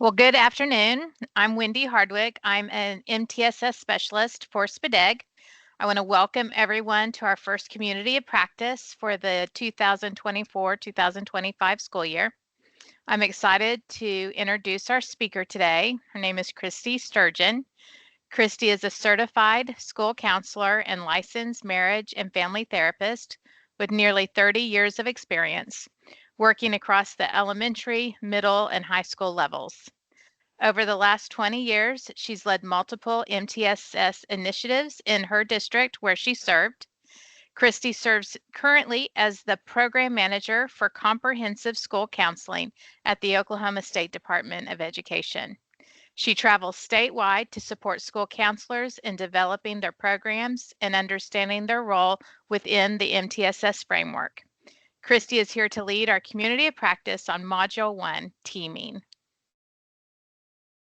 Well, good afternoon. I'm Wendy Hardwick. I'm an MTSS specialist for SPDEG. I want to welcome everyone to our first community of practice for the 2024-2025 school year. I'm excited to introduce our speaker today. Her name is Christy Sturgeon. Christy is a certified school counselor and licensed marriage and family therapist with nearly 30 years of experience working across the elementary, middle, and high school levels. Over the last 20 years, she's led multiple MTSS initiatives in her district where she served. Christy serves currently as the program manager for comprehensive school counseling at the Oklahoma State Department of Education. She travels statewide to support school counselors in developing their programs and understanding their role within the MTSS framework. Christy is here to lead our community of practice on Module 1, Teaming.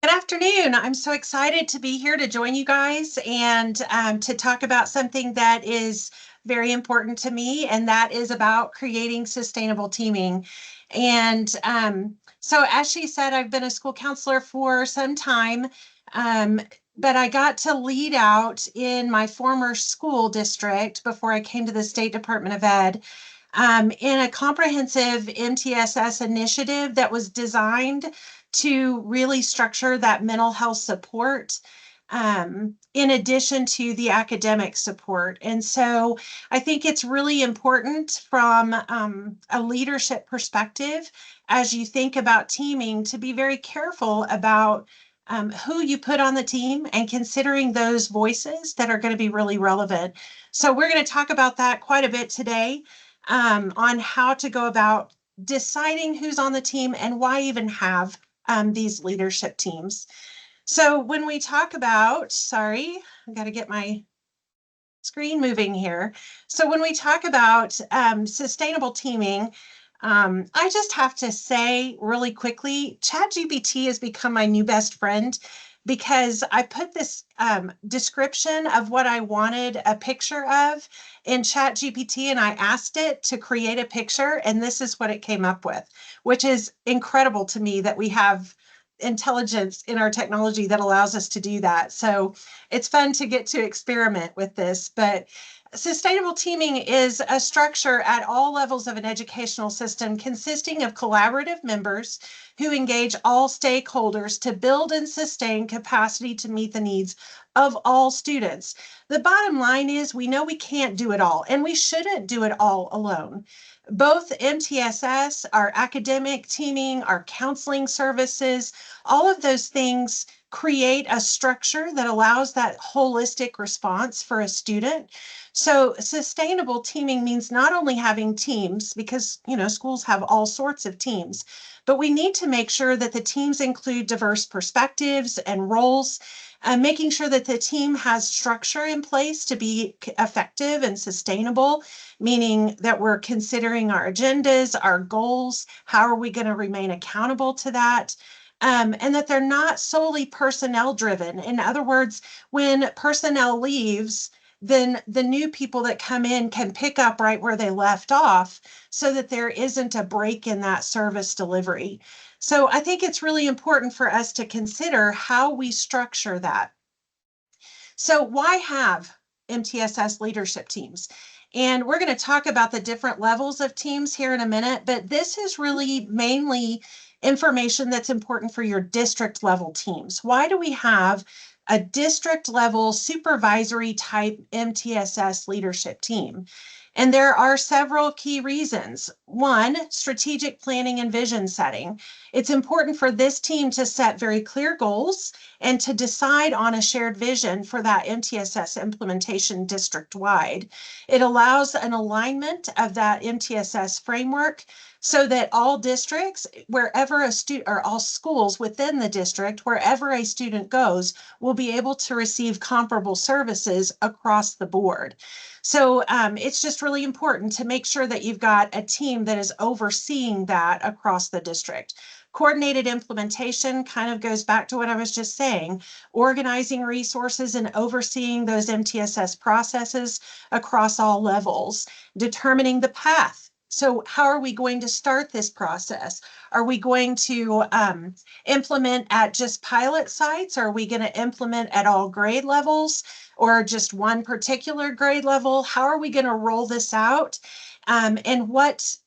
Good afternoon. I'm so excited to be here to join you guys and to talk about something that is very important to me, and that is about creating sustainable teaming. And so as she said, I've been a school counselor for some time, but I got to lead out in my former school district before I came to the State Department of Ed in a comprehensive MTSS initiative that was designed to really structure that mental health support in addition to the academic support. And so I think it's really important from a leadership perspective, as you think about teaming, to be very careful about who you put on the team and considering those voices that are going to be really relevant. So we're going to talk about that quite a bit today on how to go about deciding who's on the team and why even have these leadership teams. So when we talk about, sorry, I got to get my screen moving here. So when we talk about sustainable teaming, I just have to say really quickly, ChatGPT has become my new best friend because I put this description of what I wanted a picture of in ChatGPT and I asked it to create a picture, and this is what it came up with, which is incredible to me that we have intelligence in our technology that allows us to do that. So it's fun to get to experiment with this, but sustainable teaming is a structure at all levels of an educational system consisting of collaborative members who engage all stakeholders to build and sustain capacity to meet the needs of all students. The bottom line is we know we can't do it all, and we shouldn't do it all alone. Both MTSS, our academic teaming, our counseling services, all of those things create a structure that allows that holistic response for a student. So sustainable teaming means not only having teams, because schools have all sorts of teams, but we need to make sure that the teams include diverse perspectives and roles, making sure that the team has structure in place to be effective and sustainable, meaning that we're considering our agendas, our goals, how are we going to remain accountable to that? And that they're not solely personnel driven. In other words, when personnel leaves, then the new people that come in can pick up right where they left off so that there isn't a break in that service delivery. So I think it's really important for us to consider how we structure that. So why have MTSS leadership teams? And we're going to talk about the different levels of teams here in a minute, but this is really mainly information that's important for your district level teams. Why do we have a district level supervisory type MTSS leadership team? And there are several key reasons. One, strategic planning and vision setting. It's important for this team to set very clear goals and to decide on a shared vision for that MTSS implementation district-wide. It allows an alignment of that MTSS framework so that all districts, wherever a student, or all schools within the district, wherever a student goes, will be able to receive comparable services across the board. So it's just really important to make sure that you've got a team that is overseeing that across the district. Coordinated implementation kind of goes back to what I was just saying, organizing resources and overseeing those MTSS processes across all levels, determining the path So how are we going to start this process? Are we going to implement at just pilot sites? Are we going to implement at all grade levels or just one particular grade level? How are we going to roll this out? And what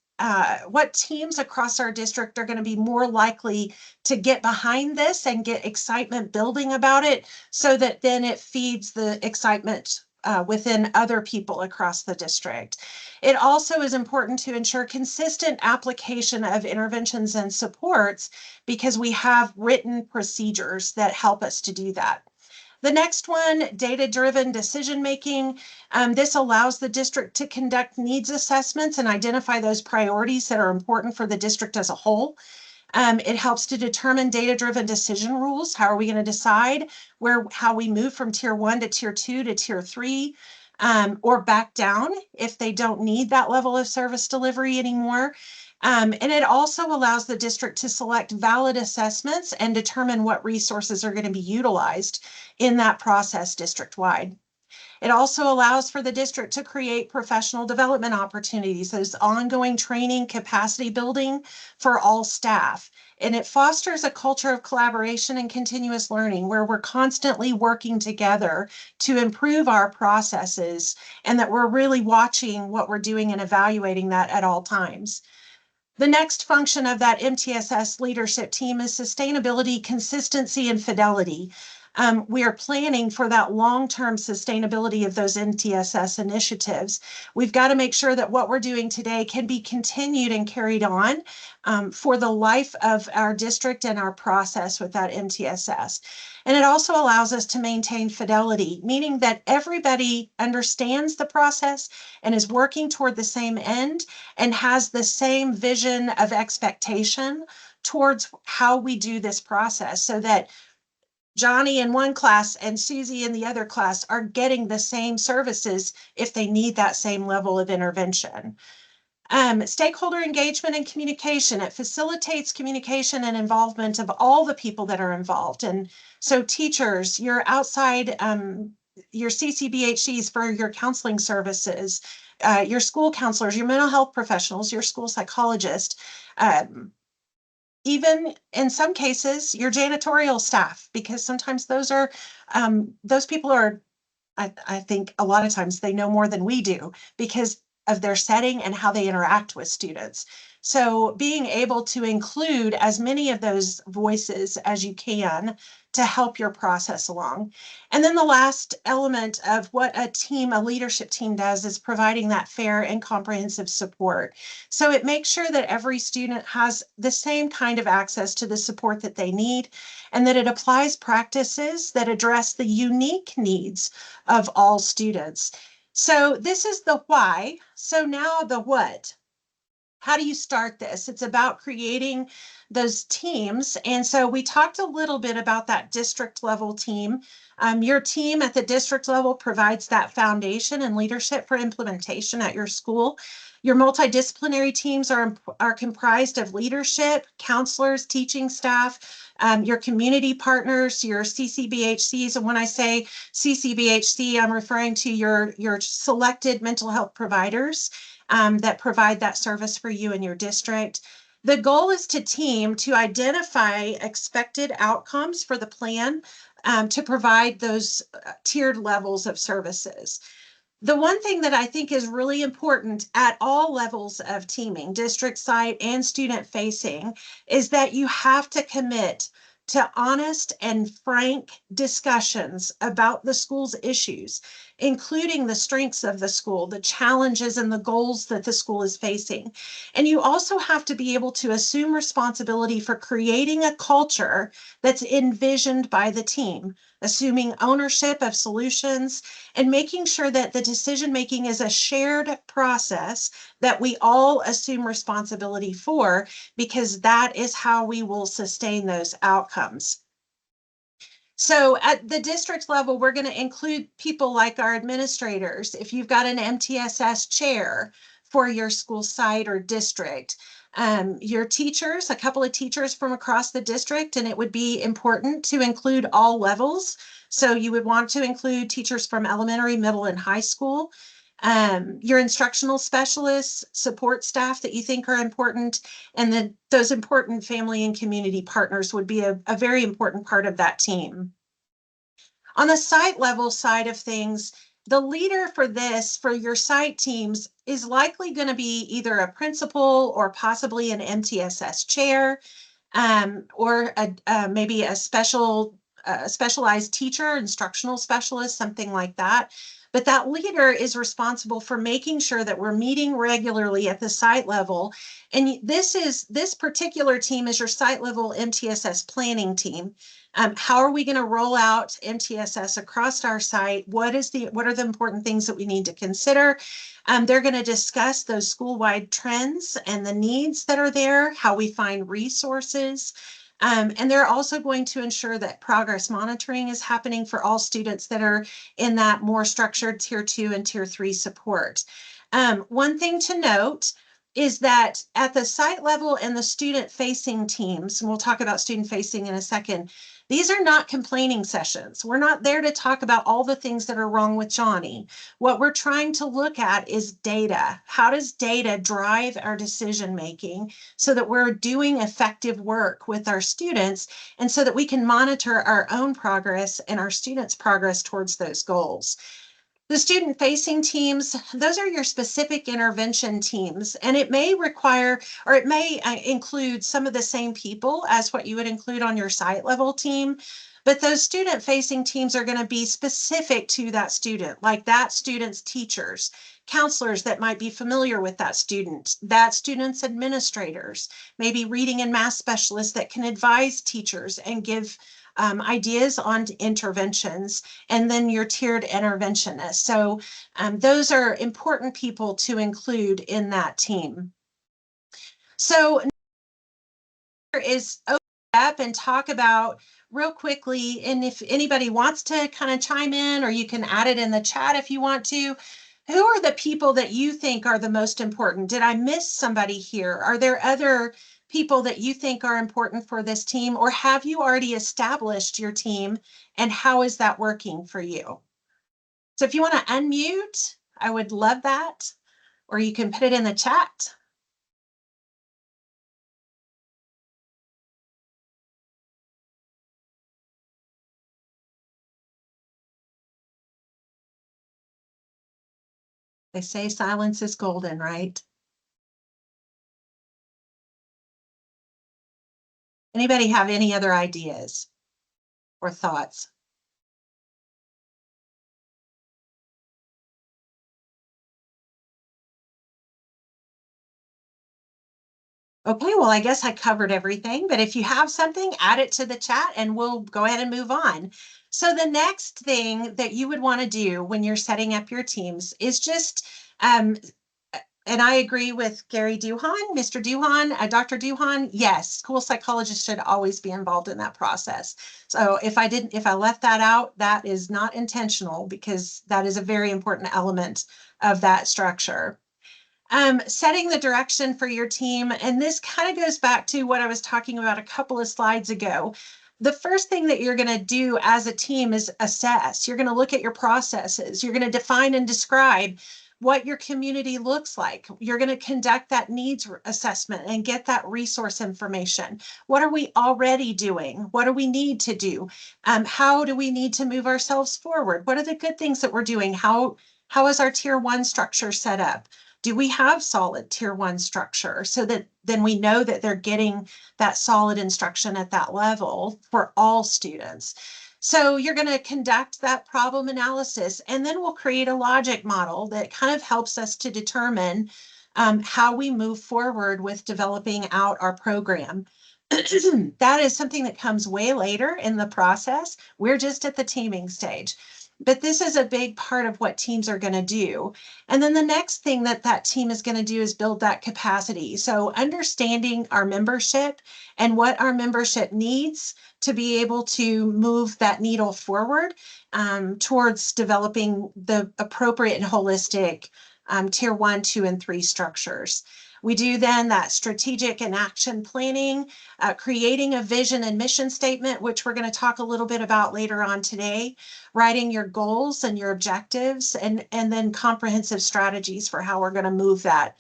teams across our district are going to be more likely to get behind this and get excitement building about it so that then it feeds the excitement within other people across the district. It also is important to ensure consistent application of interventions and supports because we have written procedures that help us to do that. The next one, data-driven decision-making. This allows the district to conduct needs assessments and identify those priorities that are important for the district as a whole. It helps to determine data-driven decision rules. How are we going to decide how we move from tier 1 to tier 2 to tier 3, or back down if they don't need that level of service delivery anymore. And it also allows the district to select valid assessments and determine what resources are going to be utilized in that process district-wide. It also allows for the district to create professional development opportunities, those ongoing training, capacity building for all staff. And it fosters a culture of collaboration and continuous learning where we're constantly working together to improve our processes and that we're really watching what we're doing and evaluating that at all times. The next function of that MTSS leadership team is sustainability, consistency, and fidelity. We are planning for that long-term sustainability of those MTSS initiatives. We've got to make sure that what we're doing today can be continued and carried on for the life of our district and our process with that MTSS. And it also allows us to maintain fidelity, meaning that everybody understands the process and is working toward the same end and has the same vision of expectation towards how we do this process so that Johnny in one class and Susie in the other class are getting the same services if they need that same level of intervention. Stakeholder engagement and communication. It facilitates communication and involvement of all the people that are involved. And so teachers, your outside, your CCBHCs for your counseling services, your school counselors, your mental health professionals, your school psychologist, even in some cases, your janitorial staff, because sometimes those people are, I think a lot of times they know more than we do because of their setting and how they interact with students. So being able to include as many of those voices as you can to help your process along. And then the last element of what a leadership team does is providing that fair and comprehensive support. So it makes sure that every student has the same kind of access to the support that they need and that it applies practices that address the unique needs of all students. So this is the why. So now the what. How do you start this? It's about creating those teams. And so we talked a little bit about that district level team. Your team at the district level provides that foundation and leadership for implementation at your school. Your multidisciplinary teams are comprised of leadership, counselors, teaching staff, your community partners, your CCBHCs. And when I say CCBHC, I'm referring to your selected mental health providers that provide that service for you and your district. The goal is to identify expected outcomes for the plan to provide those tiered levels of services. The one thing that I think is really important at all levels of teaming, district site and student facing, is that you have to commit to honest and frank discussions about the school's issues, including the strengths of the school, the challenges and the goals that the school is facing. And you also have to be able to assume responsibility for creating a culture that's envisioned by the team, assuming ownership of solutions and making sure that the decision-making is a shared process that we all assume responsibility for, because that is how we will sustain those outcomes. So at the district level, we're going to include people like our administrators. If you've got an MTSS chair for your school site or district, your teachers, a couple of teachers from across the district, and it would be important to include all levels. So you would want to include teachers from elementary, middle, and high school. your instructional specialists, support staff that you think are important, and then those important family and community partners would be a very important part of that team. On the site level side of things, the leader for this, for your site teams, is likely going to be either a principal or possibly an MTSS chair, or maybe a specialized teacher, instructional specialist, something like that. But that leader is responsible for making sure that we're meeting regularly at the site level. And this particular team is your site level MTSS planning team. How are we going to roll out MTSS across our site? What are the important things that we need to consider? They're going to discuss those school-wide trends and the needs that are there, how we find resources. And they're also going to ensure that progress monitoring is happening for all students that are in that more structured tier 2 and tier 3 support. One thing to note is that at the site level and the student facing teams, and we'll talk about student facing in a second, these are not complaining sessions. We're not there to talk about all the things that are wrong with Johnny. What we're trying to look at is data. How does data drive our decision making so that we're doing effective work with our students, and so that we can monitor our own progress and our students' progress towards those goals? The student-facing teams, those are your specific intervention teams, and it may require, or it may include some of the same people as what you would include on your site level team, but those student-facing teams are going to be specific to that student, like that student's teachers, counselors that might be familiar with that student's administrators, maybe reading and math specialists that can advise teachers and give ideas on interventions, and then your tiered interventionists. So those are important people to include in that team. So is open up and talk about real quickly, and if anybody wants to kind of chime in, or you can add it in the chat if you want to, who are the people that you think are the most important? Did I miss somebody here? Are there other people that you think are important for this team, or have you already established your team, and how is that working for you? So if you want to unmute, I would love that, or you can put it in the chat. They say silence is golden, right? Anybody have any other ideas or thoughts? Okay, well, I guess I covered everything, but if you have something, add it to the chat and we'll go ahead and move on. So the next thing that you would want to do when you're setting up your teams is just, and I agree with Gary Duhan, Mr. Duhan, Dr. Duhan, yes, school psychologists should always be involved in that process. So if I left that out, that is not intentional, because that is a very important element of that structure. Setting the direction for your team. And this kind of goes back to what I was talking about a couple of slides ago. The first thing that you're going to do as a team is assess. You're going to look at your processes. You're going to define and describe what your community looks like. You're going to conduct that needs assessment and get that resource information. What are we already doing? What do we need to do? How do we need to move ourselves forward? What are the good things that we're doing? How is our tier 1 structure set up? Do we have solid tier 1 structure, so that then we know that they're getting that solid instruction at that level for all students? So you're going to conduct that problem analysis, and then we'll create a logic model that kind of helps us to determine how we move forward with developing out our program. That is something that comes way later in the process. We're just at the teaming stage. But this is a big part of what teams are going to do. And then the next thing that team is going to do is build that capacity. So understanding our membership and what our membership needs to be able to move that needle forward towards developing the appropriate and holistic tier 1, 2, and 3 structures. We do then that strategic and action planning, creating a vision and mission statement, which we're going to talk a little bit about later on today, writing your goals and your objectives, and then comprehensive strategies for how we're going to move that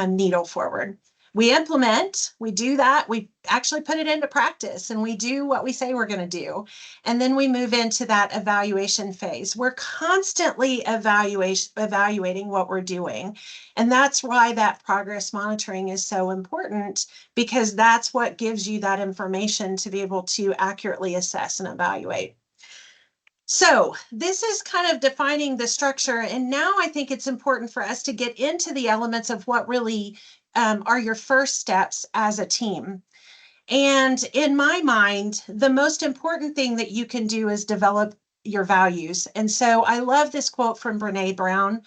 needle forward. We implement, we do that, we actually put it into practice, and we do what we say we're going to do. And then we move into that evaluation phase. We're constantly evaluating what we're doing. And that's why that progress monitoring is so important, because that's what gives you that information to be able to accurately assess and evaluate. So this is kind of defining the structure. And now I think it's important for us to get into the elements of what really are your first steps as a team. And in my mind, the most important thing that you can do is develop your values. And so I love this quote from Brene Brown.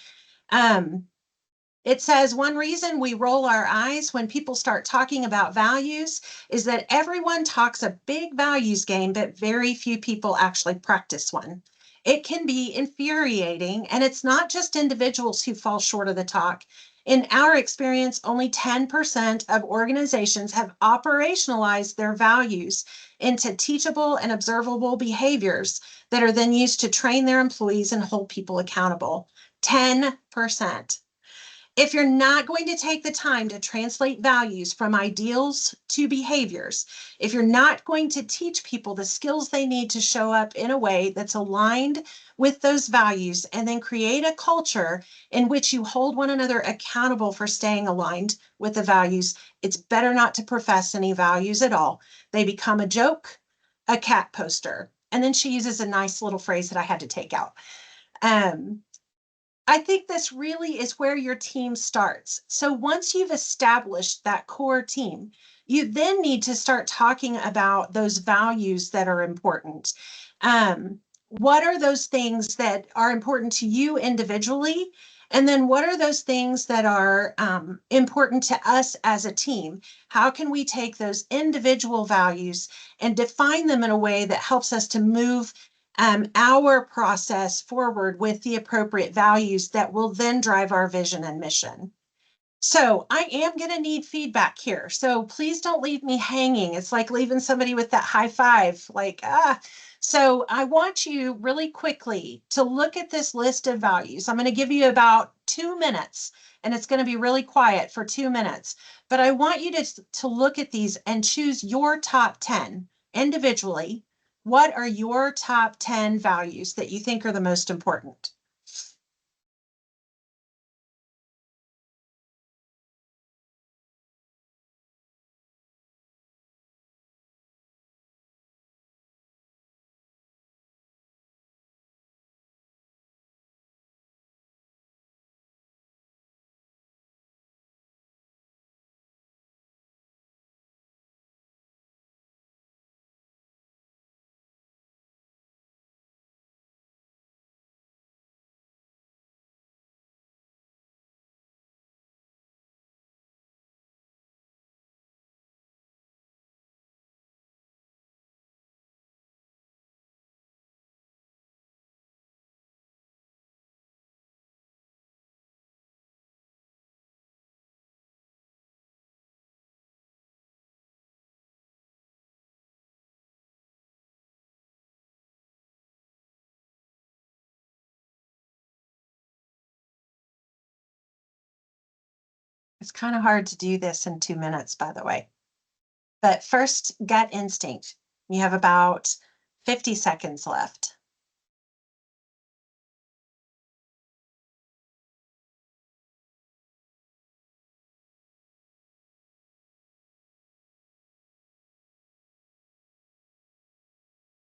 It says, one reason we roll our eyes when people start talking about values is that everyone talks a big values game, but very few people actually practice one. It can be infuriating, and it's not just individuals who fall short of the talk. In our experience, only 10% of organizations have operationalized their values into teachable and observable behaviors that are then used to train their employees and hold people accountable. 10%. If you're not going to take the time to translate values from ideals to behaviors, if you're not going to teach people the skills they need to show up in a way that's aligned with those values, and then create a culture in which you hold one another accountable for staying aligned with the values, it's better not to profess any values at all. They become a joke, a cat poster. And then she uses a nice little phrase that I had to take out. I think this really is where your team starts. So once you've established that core team, you then need to start talking about those values that are important. What are those things that are important to you individually? And then what are those things that are important to us as a team? How can we take those individual values and define them in a way that helps us to move our process forward with the appropriate values that will then drive our vision and mission? So I am going to need feedback here. So please don't leave me hanging. It's like leaving somebody with that high five, like, ah. So I want you really quickly to look at this list of values. I'm going to give you about 2 minutes, and it's going to be really quiet for 2 minutes. But I want you to look at these and choose your top 10 individually. What are your top 10 values that you think are the most important? It's kind of hard to do this in 2 minutes, by the way. But first, gut instinct. You have about 50 seconds left.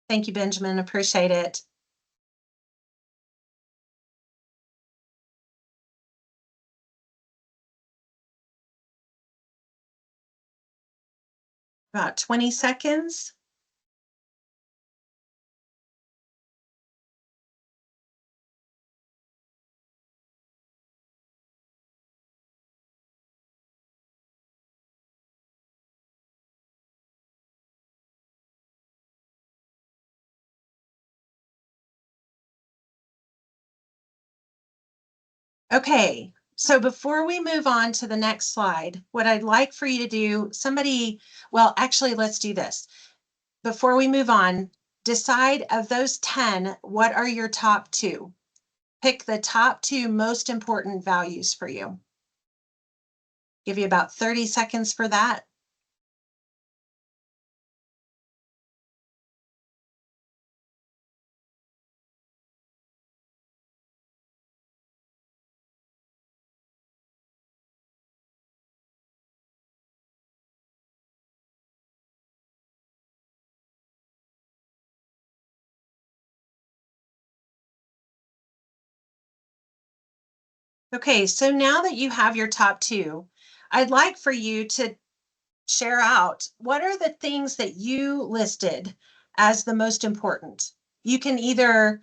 Thank you, Benjamin. Appreciate it. About 20 seconds. Okay, So before we move on to the next slide, what I'd like for you to do, well, actually, let's do this. Before we move on, decide of those 10, what are your top 2? Pick the top 2 most important values for you. Give you about 30 seconds for that. Okay, so now that you have your top 2, I'd like for you to share out what are the things that you listed as the most important. You can either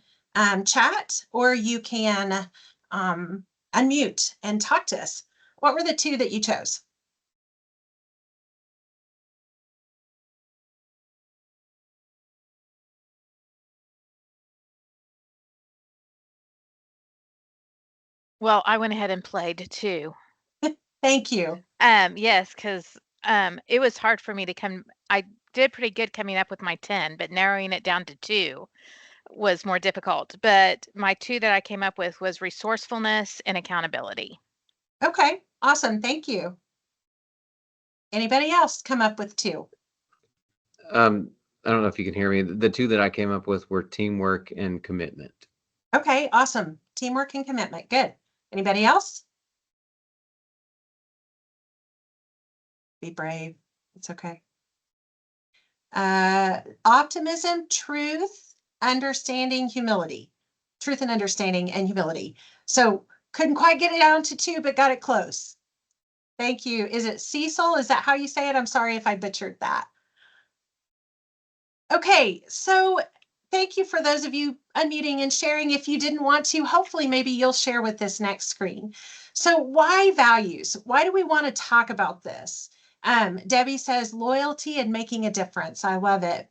chat or you can unmute and talk to us. What were the 2 that you chose? Well, I went ahead and played too. Thank you. Yes, because it was hard for me to come. I did pretty good coming up with my 10, but narrowing it down to 2 was more difficult. But my 2 that I came up with was resourcefulness and accountability. Okay, awesome. Thank you. Anybody else come up with 2? I don't know if you can hear me. The 2 that I came up with were teamwork and commitment. Okay, awesome. Teamwork and commitment. Good. Anybody else? Be brave. It's okay. Optimism, truth, understanding, humility. Truth and understanding and humility. So couldn't quite get it down to 2, but got it close. Thank you. Is it Cecil? Is that how you say it? I'm sorry if I butchered that. Okay, so thank you for those of you unmuting and sharing. If you didn't want to, hopefully maybe you'll share with this next screen. So why values? Why do we want to talk about this? Debbie says loyalty and making a difference. I love it.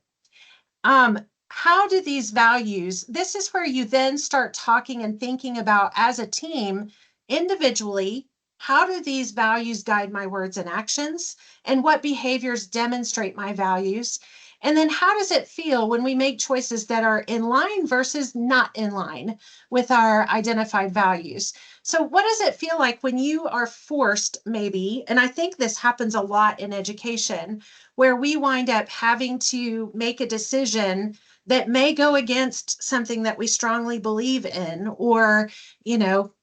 How do these values, this is where you then start talking and thinking about as a team, individually, how do these values guide my words and actions? And what behaviors demonstrate my values? And then how does it feel when we make choices that are in line versus not in line with our identified values? So what does it feel like when you are forced, maybe, and I think this happens a lot in education, where we wind up having to make a decision that may go against something that we strongly believe in, or,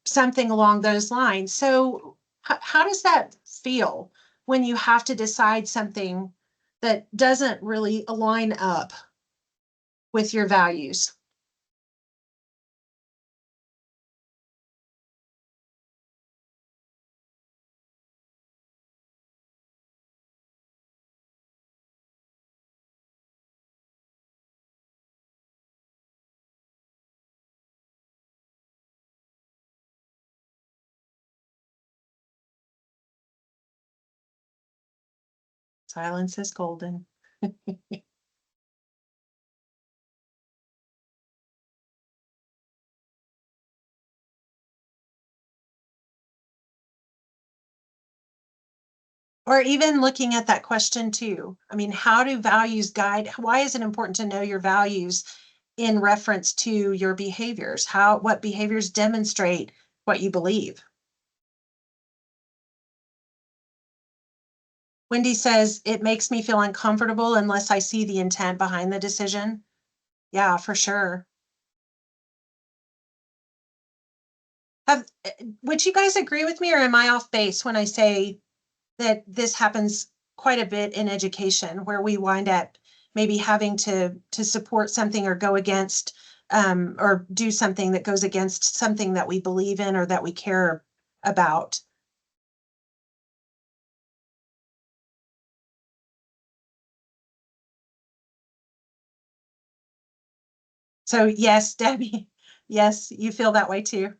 something along those lines. So how does that feel when you have to decide something that doesn't really align up with your values? Silence is golden. Or even looking at that question too. I mean, how do values guide? Why is it important to know your values in reference to your behaviors? What behaviors demonstrate what you believe? Wendy says, it makes me feel uncomfortable unless I see the intent behind the decision. Yeah, for sure. Would you guys agree with me, or am I off base when I say that this happens quite a bit in education, where we wind up maybe having to support something or go against or do something that goes against something that we believe in or that we care about? So yes, Debbie, yes, you feel that way too.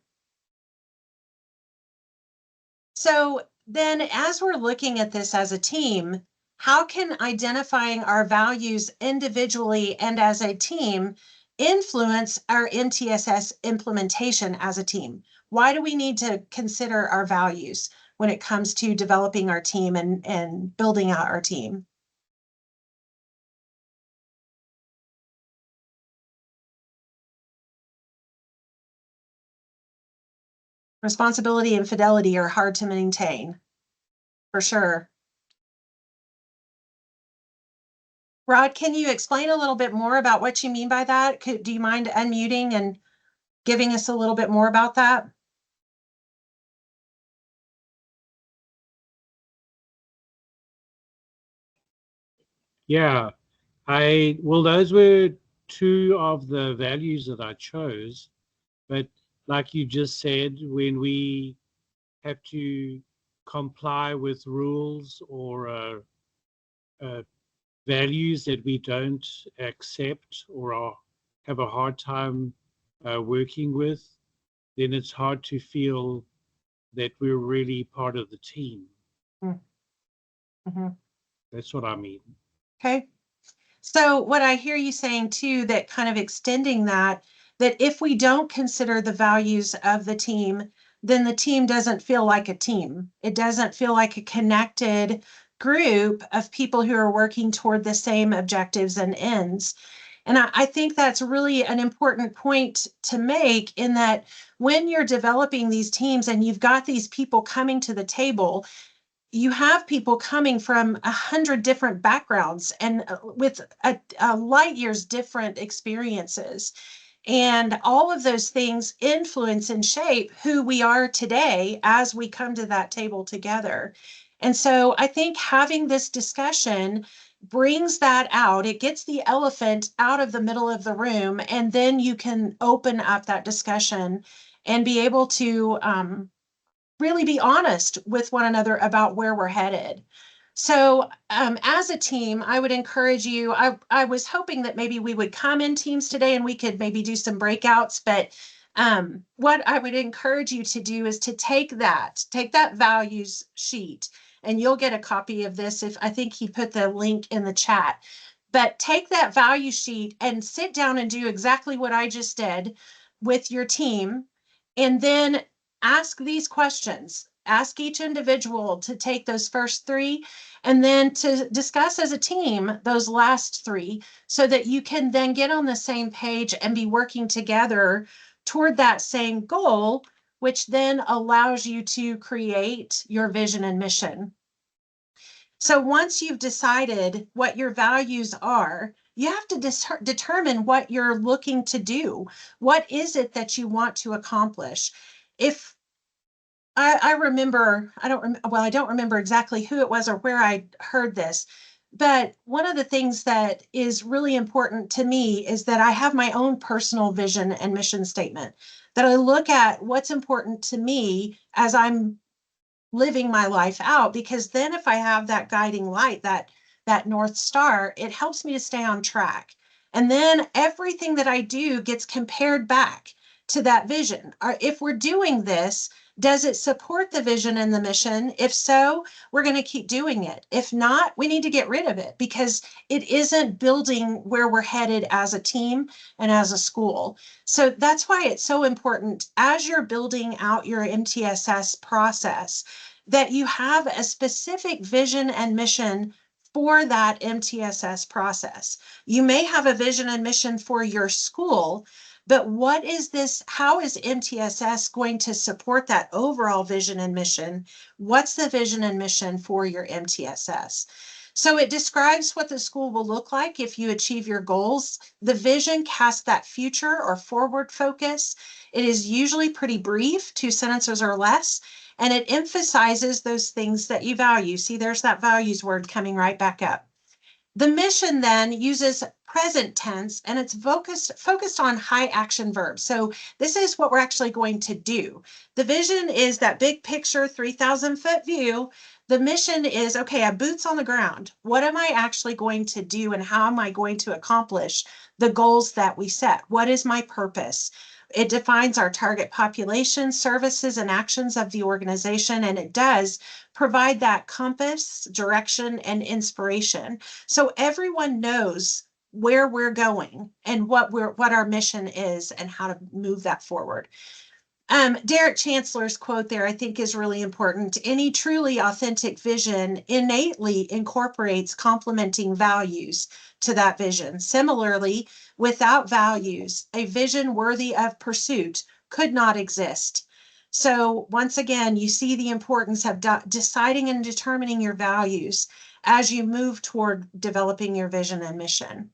So then as we're looking at this as a team, how can identifying our values individually and as a team influence our MTSS implementation as a team? Why do we need to consider our values when it comes to developing our team and building out our team? Responsibility and fidelity are hard to maintain, for sure. Rod, can you explain a little bit more about what you mean by that? Do you mind unmuting and giving us a little bit more about that? Yeah, well, those were two of the values that I chose. But like you just said, when we have to comply with rules or values that we don't accept or have a hard time working with, then it's hard to feel that we're really part of the team. Mm-hmm. That's what I mean. Okay. So what I hear you saying too, that kind of extending that if we don't consider the values of the team, then the team doesn't feel like a team. It doesn't feel like a connected group of people who are working toward the same objectives and ends. And I think that's really an important point to make, in that when you're developing these teams and you've got these people coming to the table, you have people coming from 100 different backgrounds and with a light years different experiences. And all of those things influence and shape who we are today as we come to that table together. And so I think having this discussion brings that out. It gets the elephant out of the middle of the room, and then you can open up that discussion and be able to really be honest with one another about where we're headed. So as a team, I would encourage you, I was hoping that maybe we would come in teams today and we could maybe do some breakouts, but what I would encourage you to do is to take that values sheet, and you'll get a copy of this. If I think he put the link in the chat, but take that value sheet and sit down and do exactly what I just did with your team. And then ask these questions. Ask each individual to take those first three, and then to discuss as a team those last three, so that you can then get on the same page and be working together toward that same goal, which then allows you to create your vision and mission. So once you've decided what your values are, you have to determine what you're looking to do. What is it that you want to accomplish? If I remember, I don't remember exactly who it was or where I heard this, but one of the things that is really important to me is that I have my own personal vision and mission statement, that I look at what's important to me as I'm living my life out, because then if I have that guiding light, that North Star, it helps me to stay on track. And then everything that I do gets compared back to that vision. Or if we're doing this, does it support the vision and the mission? If so, we're going to keep doing it. If not, we need to get rid of it, because it isn't building where we're headed as a team and as a school. So that's why it's so important, as you're building out your MTSS process, that you have a specific vision and mission for that MTSS process. You may have a vision and mission for your school, but what is this? How is MTSS going to support that overall vision and mission? What's the vision and mission for your MTSS? So it describes what the school will look like if you achieve your goals. The vision casts that future or forward focus. It is usually pretty brief, 2 sentences or less, and it emphasizes those things that you value. See, there's that values word coming right back up. The mission then uses present tense, and it's focused on high action verbs. So this is what we're actually going to do. The vision is that big picture, 3,000-foot view. The mission is, okay, I have boots on the ground. What am I actually going to do, and how am I going to accomplish the goals that we set? What is my purpose? It defines our target population, services, and actions of the organization, and it does provide that compass, direction, and inspiration. So everyone knows where we're going and what our mission is and how to move that forward. Derek Chancellor's quote there, I think, is really important. Any truly authentic vision innately incorporates complementing values to that vision. Similarly, without values, a vision worthy of pursuit could not exist. So once again, you see the importance of deciding and determining your values as you move toward developing your vision and mission.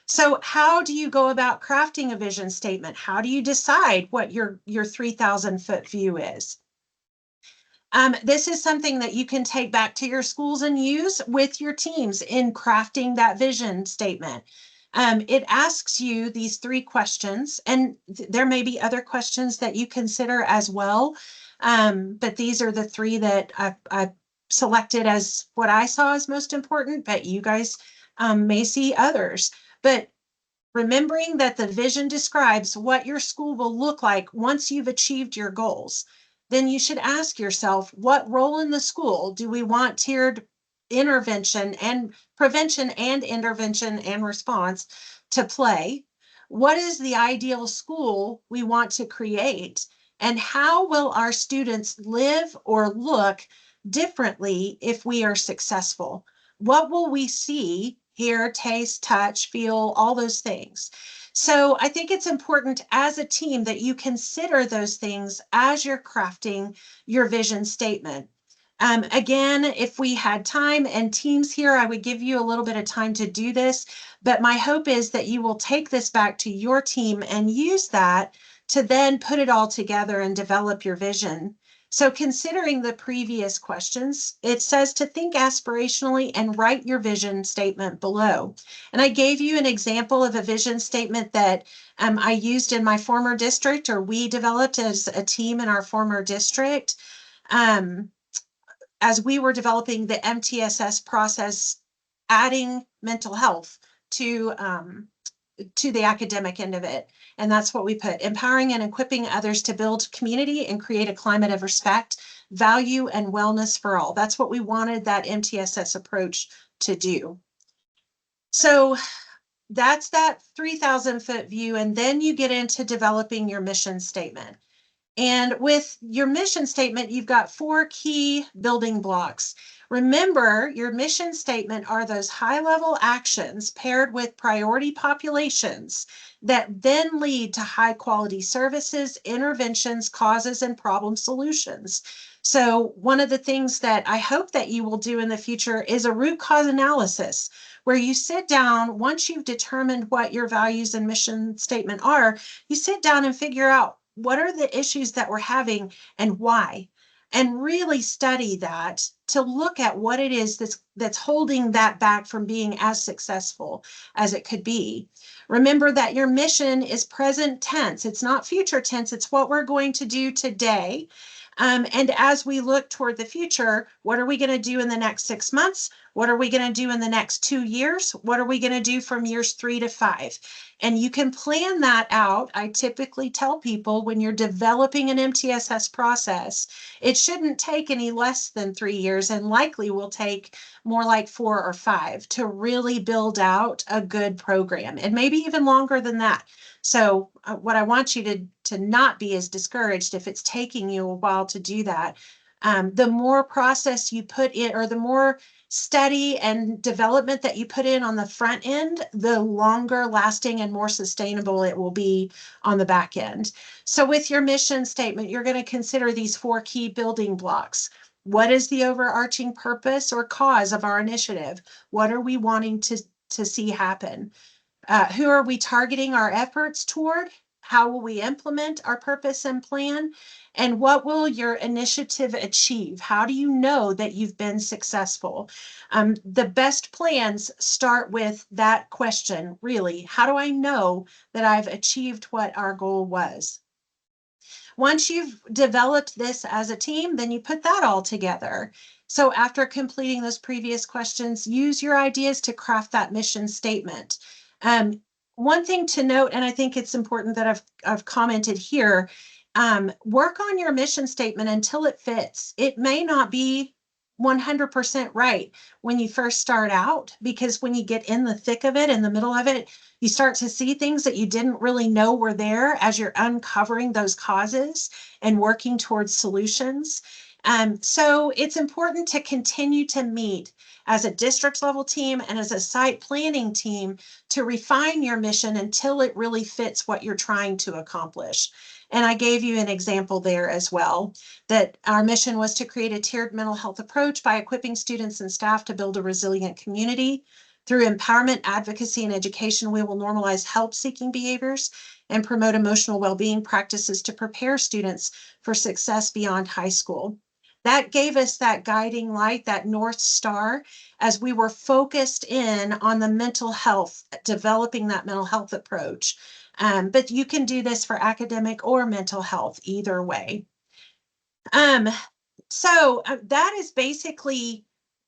So how do you go about crafting a vision statement? How do you decide what your 3,000-foot view is? This is something that you can take back to your schools and use with your teams in crafting that vision statement. It asks you these 3 questions, and there may be other questions that you consider as well. But these are the 3 that I selected as what I saw as most important, but you guys may see others. But remembering that the vision describes what your school will look like once you've achieved your goals, then you should ask yourself, what role in the school do we want tiered intervention and prevention and intervention and response to play? What is the ideal school we want to create? And how will our students live or look differently if we are successful? What will we see, hear, taste, touch, feel, all those things? So I think it's important as a team that you consider those things as you're crafting your vision statement. Again, if we had time and teams here, I would give you a little bit of time to do this, but my hope is that you will take this back to your team and use that to then put it all together and develop your vision. So considering the previous questions, it says to think aspirationally and write your vision statement below. And I gave you an example of a vision statement that I used in my former district, or we developed as a team in our former district. As we were developing the MTSS process, adding mental health to the academic end of it. And that's what we put: empowering and equipping others to build community and create a climate of respect, value, and wellness for all. That's what we wanted that MTSS approach to do. So that's that 3,000-foot view. And then you get into developing your mission statement. And with your mission statement, you've got 4 key building blocks. Remember, your mission statement are those high-level actions paired with priority populations that then lead to high-quality services, interventions, causes, and problem solutions. So one of the things that I hope that you will do in the future is a root cause analysis, where you sit down, once you've determined what your values and mission statement are, you sit down and figure out what are the issues that we're having and why, and really study that to look at what it is that's holding that back from being as successful as it could be. Remember that your mission is present tense. It's not future tense. It's what we're going to do today. And as we look toward the future, what are we going to do in the next 6 months? What are we going to do in the next 2 years? What are we going to do from years 3 to 5? And you can plan that out. I typically tell people when you're developing an MTSS process, it shouldn't take any less than 3 years, and likely will take more like 4 or 5 to really build out a good program, and maybe even longer than that. So what I want you to not be as discouraged if it's taking you a while to do that. The more process you put in, or the more study and development that you put in on the front end, the longer lasting and more sustainable it will be on the back end. So with your mission statement, you're going to consider these 4 key building blocks. What is the overarching purpose or cause of our initiative? What are we wanting to see happen? Who are we targeting our efforts toward? How will we implement our purpose and plan? And what will your initiative achieve? How do you know that you've been successful? The best plans start with that question, really. How do I know that I've achieved what our goal was? Once you've developed this as a team, then you put that all together. So after completing those previous questions, use your ideas to craft that mission statement. One thing to note, and I think it's important that I've commented here, work on your mission statement until it fits. It may not be 100% right when you first start out, because when you get in the thick of it, in the middle of it, you start to see things that you didn't really know were there as you're uncovering those causes and working towards solutions. So it's important to continue to meet as a district level team and as a site planning team to refine your mission until it really fits what you're trying to accomplish. And I gave you an example there as well, that our mission was to create a tiered mental health approach by equipping students and staff to build a resilient community. Through empowerment, advocacy, and education, we will normalize help-seeking behaviors and promote emotional well-being practices to prepare students for success beyond high school. That gave us that guiding light, that North Star, as we were focused in on the mental health, developing that mental health approach. But you can do this for academic or mental health, either way. So that is basically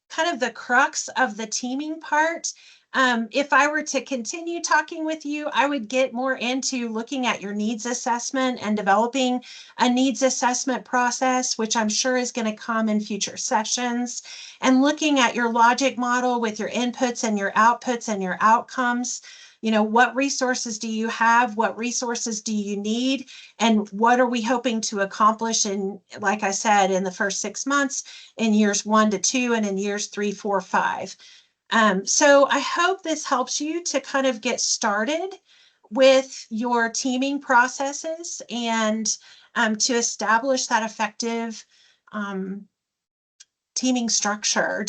kind of the crux of the teaming part. If I were to continue talking with you, I would get more into looking at your needs assessment and developing a needs assessment process, which I'm sure is going to come in future sessions, and looking at your logic model with your inputs and your outputs and your outcomes. You know, what resources do you have? What resources do you need? And what are we hoping to accomplish in, like I said, in the first 6 months, in years 1 to 2, and in years 3, 4, 5. So I hope this helps you to kind of get started with your teaming processes and to establish that effective teaming structure.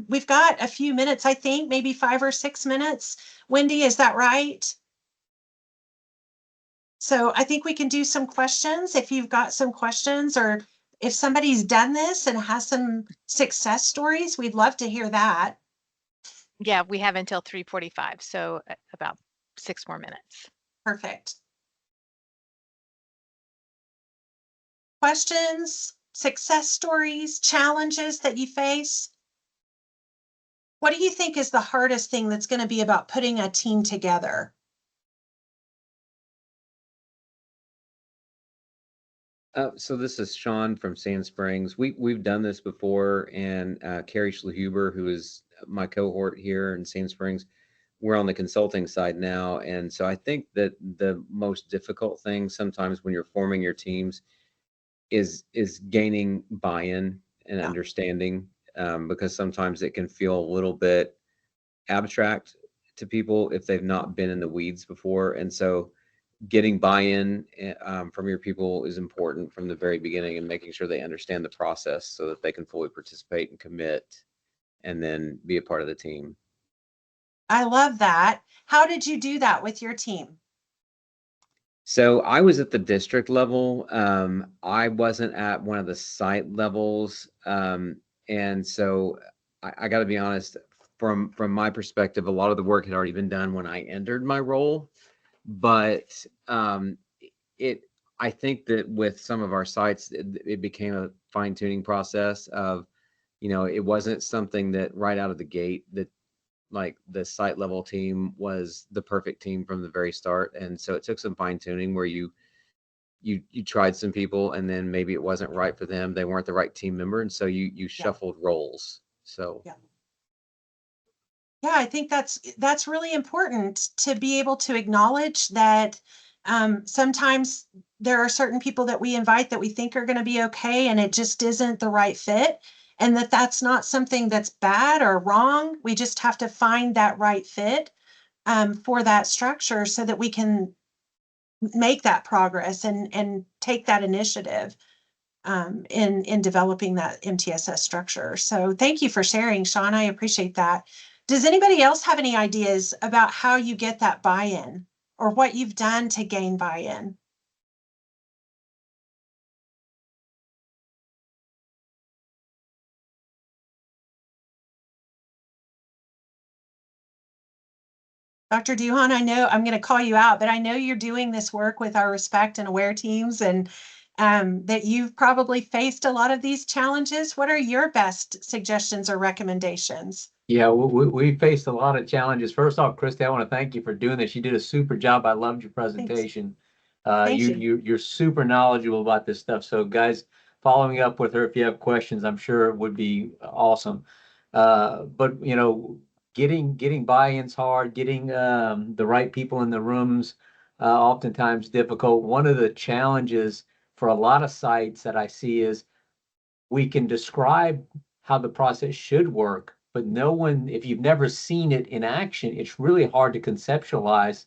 We've got a few minutes, I think, maybe 5 or 6 minutes. Wendy, is that right? So I think we can do some questions if you've got some questions, or if somebody's done this and has some success stories, we'd love to hear that. Yeah, we have until 3:45, so about 6 more minutes. Perfect. Questions, success stories, challenges that you face? What do you think is the hardest thing that's going to be about putting a team together? So this is Sean from Sand Springs. We've done this before, and Carrie Schlehuber, who is my cohort here in Sand Springs, we're on the consulting side now. And so I think that the most difficult thing sometimes when you're forming your teams is gaining buy-in and Yeah. understanding, because sometimes it can feel a little bit abstract to people if they've not been in the weeds before. And so getting buy-in from your people is important from the very beginning, and making sure they understand the process so that they can fully participate and commit and then be a part of the team. I love that. How did you do that with your team? So I was at the district level. I wasn't at one of the site levels. And so I got to be honest, from my perspective, a lot of the work had already been done when I entered my role. But I think that with some of our sites, it became a fine-tuning process of, it wasn't something that right out of the gate that like the site level team was the perfect team from the very start. And so it took some fine-tuning where you tried some people, and then maybe it wasn't right for them. They weren't the right team member. And so you shuffled roles. So Yeah, I think that's really important to be able to acknowledge that sometimes there are certain people that we invite that we think are going to be okay, and it just isn't the right fit, and that's not something that's bad or wrong. We just have to find that right fit for that structure so that we can make that progress and take that initiative in developing that MTSS structure. So thank you for sharing, Sean. I appreciate that. Does anybody else have any ideas about how you get that buy-in, or what you've done to gain buy-in? Dr. Duhan, I know I'm going to call you out, but I know you're doing this work with our Respect and Aware teams, and that you've probably faced a lot of these challenges. What are your best suggestions or recommendations? Yeah, we faced a lot of challenges. First off, Christy, I want to thank you for doing this. You did a super job. I loved your presentation. Thank you. You're super knowledgeable about this stuff. So guys, following up with her if you have questions, I'm sure it would be awesome. But you know, getting buy-ins hard, getting the right people in the rooms, oftentimes difficult. One of the challenges for a lot of sites that I see is we can describe how the process should work, but no one, if you've never seen it in action, it's really hard to conceptualize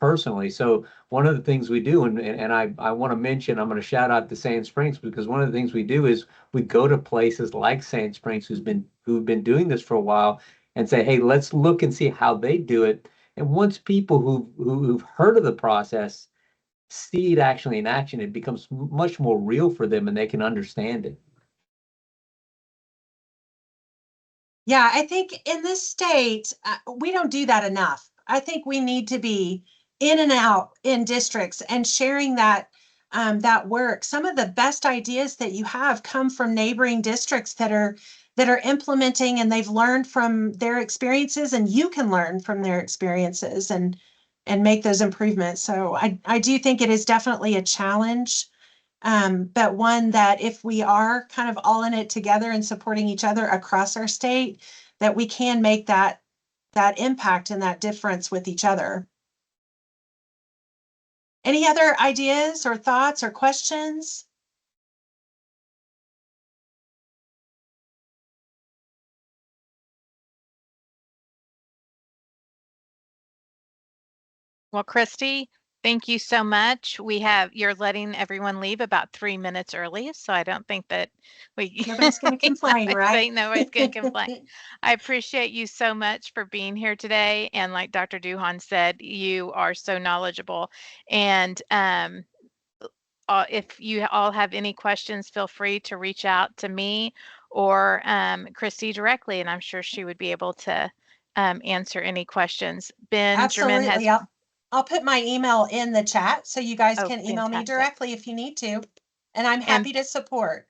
personally. So one of the things we do, and I want to mention, I'm going to shout out to Sand Springs, because one of the things we do is we go to places like Sand Springs who've been doing this for a while and say, hey, let's look and see how they do it. And once people who've heard of the process see it actually in action, it becomes much more real for them and they can understand it. Yeah, I think in this state, we don't do that enough. I think we need to be in and out in districts and sharing that work. Some of the best ideas that you have come from neighboring districts that are implementing, and they've learned from their experiences, and you can learn from their experiences and make those improvements. So I do think it is definitely a challenge. But one that if we are kind of all in it together and supporting each other across our state, that we can make that impact and that difference with each other. Any other ideas or thoughts or questions? Well, Christy, thank you so much. You're letting everyone leave about 3 minutes early, so I don't think that Nobody's going to complain, I right? think nobody's going to complain. I appreciate you so much for being here today. And like Dr. Duhan said, you are so knowledgeable. And if you all have any questions, feel free to reach out to me or Christy directly, and I'm sure she would be able to answer any questions. Benjamin has. Absolutely. I'll put my email in the chat so you guys Oh, can email me fantastic. directly if you need to. And I'm happy to support.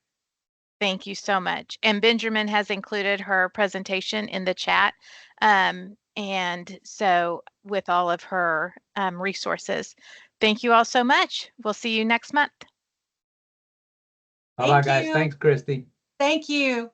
Thank you so much. And Benjamin has included her presentation in the chat. And so with all of her resources. Thank you all so much. We'll see you next month. Bye-bye, guys. Thanks, Christy. Thank you.